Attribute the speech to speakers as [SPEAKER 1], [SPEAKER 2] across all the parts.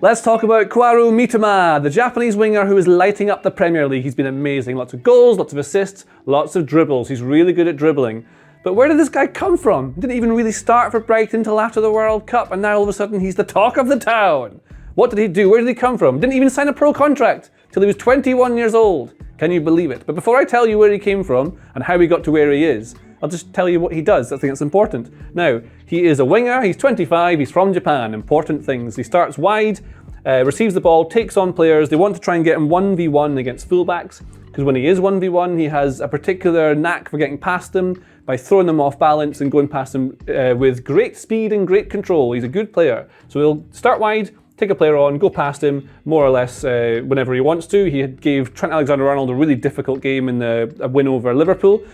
[SPEAKER 1] Let's talk about Kaoru Mitoma, the Japanese winger who is lighting up the Premier League. He's been amazing. Lots of goals, lots of assists, lots of dribbles. He's really good at dribbling. But where did this guy come from? He didn't even really start for Brighton until after the World Cup, and now all of a sudden he's the talk of the town. What did he do? Where did he come from? Didn't even sign a pro contract till he was 21 years old. Can you believe it? But before I tell you where he came from and how he got to where he is, I'll just tell you what he does. I think that's important. Now, he is a winger, he's 25, he's from Japan. Important things. He starts wide, receives the ball, takes on players. They want to try and get him 1v1 against fullbacks, because when he is 1v1, he has a particular knack for getting past them by throwing them off balance and going past them with great speed and great control. He's a good player. So he'll start wide, take a player on, go past him more or less whenever he wants to. He gave Trent Alexander-Arnold a really difficult game in a win over Liverpool.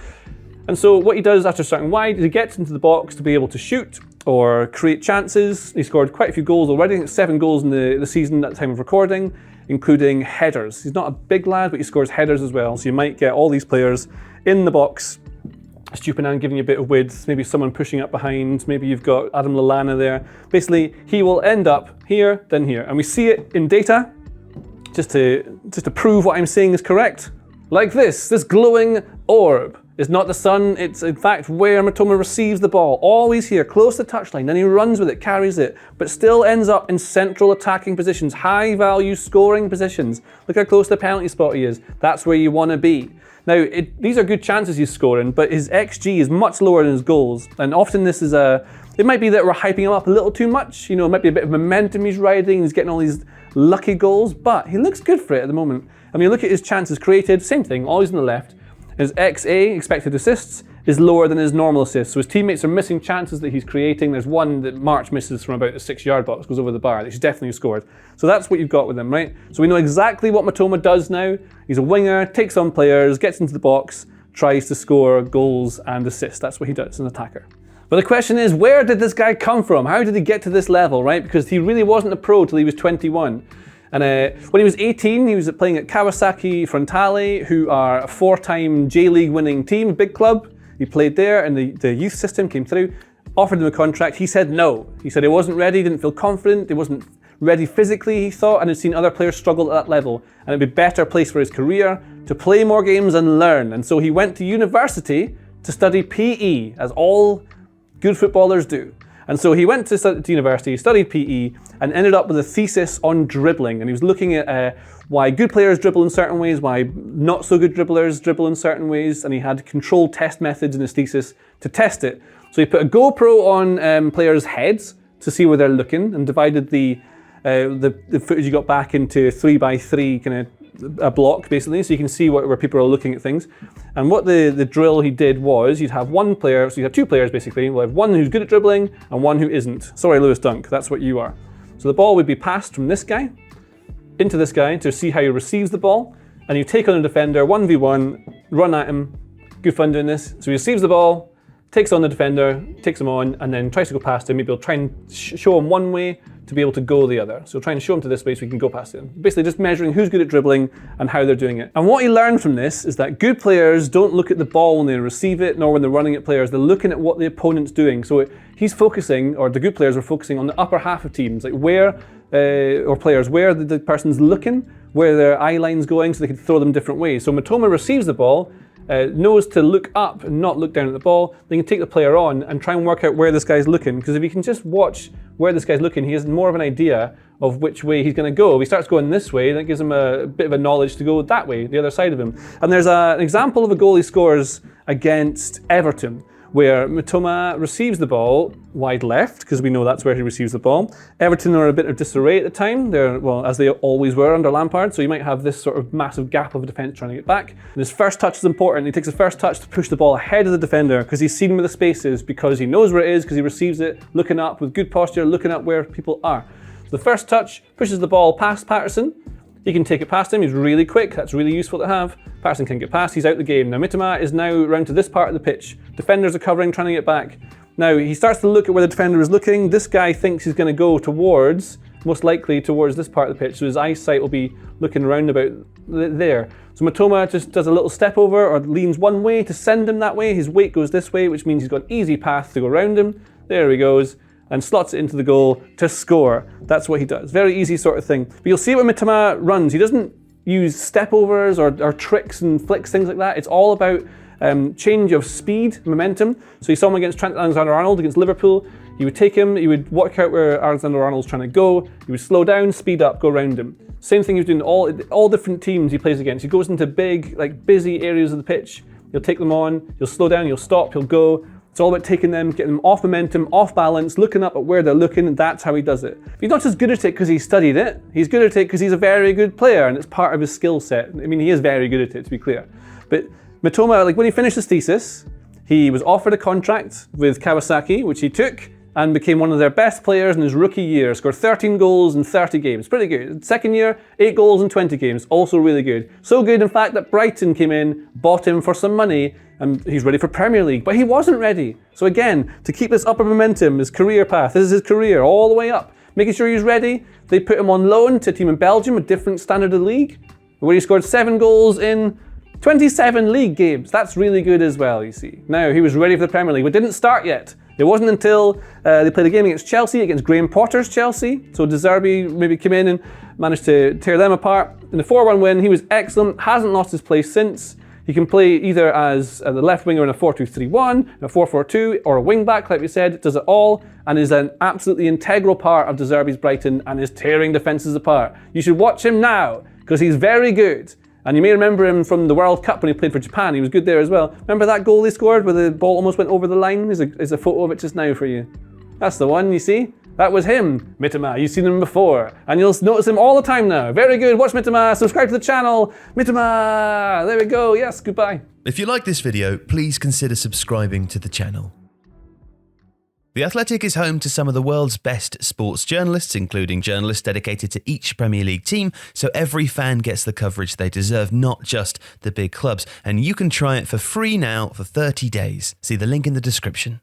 [SPEAKER 1] And so what he does after starting wide is he gets into the box to be able to shoot or create chances. He scored quite a few goals already. I think 7 goals in the season at the time of recording, including headers. He's not a big lad, but he scores headers as well. So you might get all these players in the box, Stupinan giving you a bit of width, maybe someone pushing up behind, maybe you've got Adam Lallana there. Basically, he will end up here, then here. And we see it in data, just to prove what I'm saying is correct. Like this glowing orb. It's not the sun, it's in fact where Mitoma receives the ball. Always here, close to the touchline, then he runs with it, carries it, but still ends up in central attacking positions, high value scoring positions. Look how close to the penalty spot he is. That's where you want to be. Now, these are good chances he's scoring, but his XG is much lower than his goals. And often this is it might be that we're hyping him up a little too much. You know, it might be a bit of momentum he's riding, he's getting all these lucky goals, but he looks good for it at the moment. I mean, look at his chances created, same thing, always on the left. His XA, expected assists, is lower than his normal assists. So his teammates are missing chances that he's creating. There's one that March misses from about the 6-yard box, goes over the bar, that he's definitely scored. So that's what you've got with him, right? So we know exactly what Mitoma does now. He's a winger, takes on players, gets into the box, tries to score goals and assists. That's what he does, an attacker. But the question is, where did this guy come from? How did he get to this level, right? Because he really wasn't a pro till he was 21. And when he was 18, he was playing at Kawasaki Frontale, who are a 4-time J-League winning team, big club. He played there and the youth system came through, offered him a contract. He said no. He said he wasn't ready, didn't feel confident, he wasn't ready physically, he thought, and had seen other players struggle at that level. And it'd be a better place for his career to play more games and learn. And so he went to university to study PE, as all good footballers do. And so he went to university, studied PE, and ended up with a thesis on dribbling. And he was looking at why good players dribble in certain ways, why not so good dribblers dribble in certain ways, and he had controlled test methods in his thesis to test it. So he put a GoPro on players' heads to see where they're looking, and divided the footage you got back into 3x3 kind of a block, basically, so you can see where people are looking at things. And what the drill he did was, you'd have one player, so you have 2 players basically, we'll have one who's good at dribbling and one who isn't. Sorry, Lewis Dunk, that's what you are. So the ball would be passed from this guy into this guy to see how he receives the ball, and you take on a defender, 1v1, run at him, good fun doing this. So he receives the ball, takes on the defender, takes him on, and then tries to go past him. Maybe he'll try and show him one way to be able to go the other. So try and show him to this way so he can go past him. Basically just measuring who's good at dribbling and how they're doing it. And what he learned from this is that good players don't look at the ball when they receive it, nor when they're running at players. They're looking at what the opponent's doing. So he's focusing, or the good players are focusing on the upper half of teams, like where the person's looking, where their eye line's going, so they can throw them different ways. So Mitoma receives the ball, knows to look up and not look down at the ball. They can take the player on and try and work out where this guy's looking, because if he can just watch where this guy's looking, he has more of an idea of which way he's going to go. If he starts going this way, that gives him a bit of a knowledge to go that way, the other side of him. And there's an example of a goal he scores against Everton, where Mitoma receives the ball wide left, because we know that's where he receives the ball. Everton are a bit of disarray at the time. They're, well, as they always were under Lampard, so you might have this sort of massive gap of defence trying to get back. And his first touch is important. He takes the first touch to push the ball ahead of the defender, because he's seen where the space is, because he knows where it is, because he receives it, looking up with good posture, looking up where people are. So the first touch pushes the ball past Patterson. He can take it past him, he's really quick, that's really useful to have. Patterson can get past, he's out the game. Now Mitoma is now round to this part of the pitch. Defenders are covering, trying to get back. Now he starts to look at where the defender is looking. This guy thinks he's going to go towards, most likely towards this part of the pitch, so his eyesight will be looking around about there. So Mitoma just does a little step over or leans one way to send him that way. His weight goes this way, which means he's got an easy path to go around him. There he goes. and slots it into the goal to score. That's what he does. Very easy sort of thing. But you'll see when Mitoma runs, he doesn't use step overs or tricks and flicks, things like that. It's all about change of speed, momentum. So you saw him against Trent Alexander-Arnold against Liverpool. He would take him, he would work out where Alexander-Arnold's trying to go, he would slow down, speed up, go around him. Same thing he was doing all different teams he plays against. He goes into big, busy areas of the pitch. He'll take them on, he'll slow down, he'll stop, he'll go. It's all about taking them, getting them off momentum, off balance, looking up at where they're looking, and that's how he does it. But he's not just good at it because he studied it, he's good at it because he's a very good player and it's part of his skill set. I mean, he is very good at it, to be clear. But Mitoma, when he finished his thesis, he was offered a contract with Kawasaki, which he took, and became one of their best players in his rookie year. Scored 13 goals in 30 games. Pretty good. Second year, 8 goals in 20 games. Also really good. So good, in fact, that Brighton came in, bought him for some money, and he's ready for Premier League. But he wasn't ready. So again, to keep this upper momentum, his career path, this is his career all the way up, making sure he's ready, they put him on loan to a team in Belgium, a different standard of league, where he scored 7 goals in 27 league games. That's really good as well, you see. Now, he was ready for the Premier League, but didn't start yet. It wasn't until they played a game against Chelsea, against Graham Potter's Chelsea. So De Zerbi maybe came in and managed to tear them apart. In the 4-1 win, he was excellent, hasn't lost his place since. He can play either as the left winger in a 4-2-3-1, a 4-4-2, or a wing back, like we said, does it all, and is an absolutely integral part of De Zerbi's Brighton and is tearing defences apart. You should watch him now, because he's very good. And you may remember him from the World Cup when he played for Japan. He was good there as well. Remember that goal he scored where the ball almost went over the line? There's a photo of it just now for you. That's the one, you see? That was him, Mitoma. You've seen him before. And you'll notice him all the time now. Very good. Watch Mitoma. Subscribe to the channel. Mitoma. There we go. Yes, goodbye.
[SPEAKER 2] If you like this video, please consider subscribing to the channel. The Athletic is home to some of the world's best sports journalists, including journalists dedicated to each Premier League team, so every fan gets the coverage they deserve, not just the big clubs. And you can try it for free now for 30 days. See the link in the description.